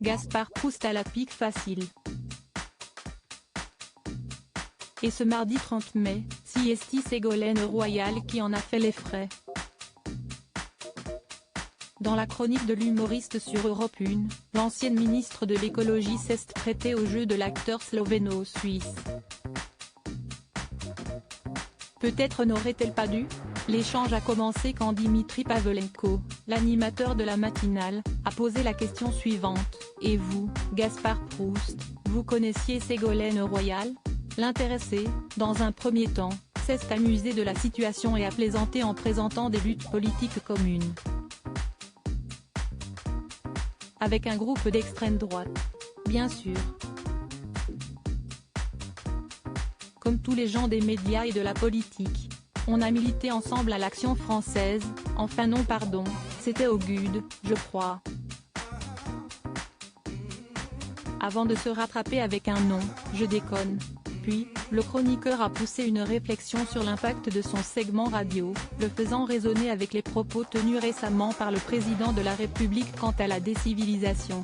Gaspard Proust à la pique facile. Et ce mardi 30 mai, c'est Ségolène Royal qui en a fait les frais. Dans la chronique de l'humoriste sur Europe 1, l'ancienne ministre de l'écologie s'est prêtée au jeu de l'acteur slovéno-suisse. Peut-être n'aurait-elle pas dû ? L'échange a commencé quand Dimitri Pavlenko, l'animateur de la matinale, a posé la question suivante: « Et vous, Gaspard Proust, vous connaissiez Ségolène Royal ?» L'intéressé, dans un premier temps, s'est amusé de la situation et a plaisanté en présentant des luttes politiques communes avec un groupe d'extrême droite. Bien sûr. Comme tous les gens des médias et de la politique, on a milité ensemble à l'Action française, enfin non pardon, c'était au GUD, je crois. Avant de se rattraper avec un non, je déconne. Puis, le chroniqueur a poussé une réflexion sur l'impact de son segment radio, le faisant résonner avec les propos tenus récemment par le président de la République quant à la décivilisation.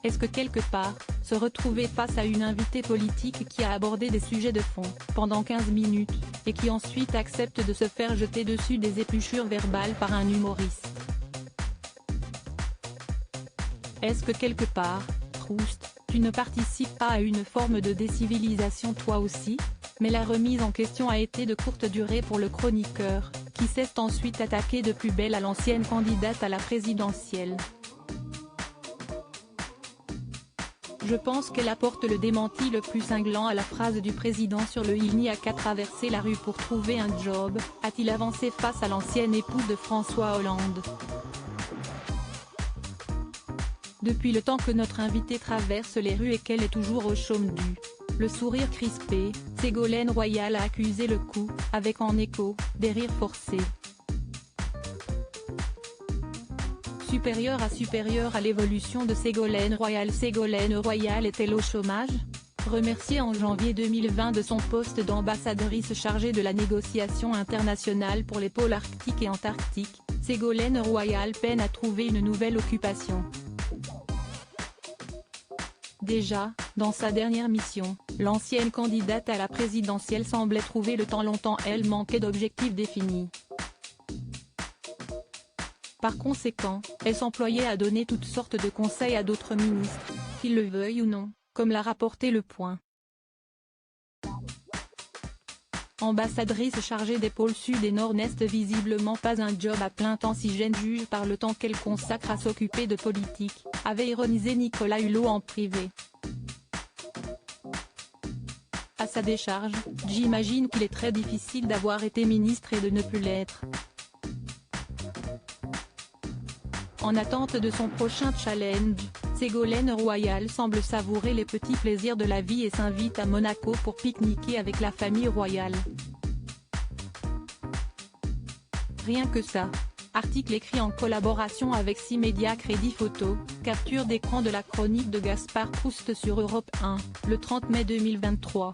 Est-ce que quelque part, se retrouver face à une invitée politique qui a abordé des sujets de fond, pendant 15 minutes, et qui ensuite accepte de se faire jeter dessus des épluchures verbales par un humoriste? Est-ce que quelque part, Proust, tu ne participes pas à une forme de décivilisation toi aussi? Mais la remise en question a été de courte durée pour le chroniqueur, qui s'est ensuite attaqué de plus belle à l'ancienne candidate à la présidentielle. Je pense qu'elle apporte le démenti le plus cinglant à la phrase du président sur le « il n'y a qu'à traverser la rue pour trouver un job », a-t-il avancé face à l'ancienne épouse de François Hollande. Depuis le temps que notre invitée traverse les rues et qu'elle est toujours au chaume du, le sourire crispé, Ségolène Royal a accusé le coup, avec en écho, des rires forcés. Supérieur à l'évolution de Ségolène Royal. Ségolène Royal est-elle au chômage? Remerciée en janvier 2020 de son poste d'ambassadrice chargée de la négociation internationale pour les pôles arctiques et antarctiques, Ségolène Royal peine à trouver une nouvelle occupation. Déjà, dans sa dernière mission, l'ancienne candidate à la présidentielle semblait trouver le temps longtemps elle manquait d'objectifs définis. Par conséquent, elle s'employait à donner toutes sortes de conseils à d'autres ministres, qu'ils le veuillent ou non, comme l'a rapporté Le Point. Ambassadrice chargée des pôles sud et nord n'est visiblement pas un job à plein temps si je ne juge par le temps qu'elle consacre à s'occuper de politique, avait ironisé Nicolas Hulot en privé. À sa décharge, j'imagine qu'il est très difficile d'avoir été ministre et de ne plus l'être. En attente de son prochain challenge, Ségolène Royal semble savourer les petits plaisirs de la vie et s'invite à Monaco pour pique-niquer avec la famille royale. Rien que ça. Article écrit en collaboration avec 6 médias Crédit Photo, capture d'écran de la chronique de Gaspard Proust sur Europe 1, le 30 mai 2023.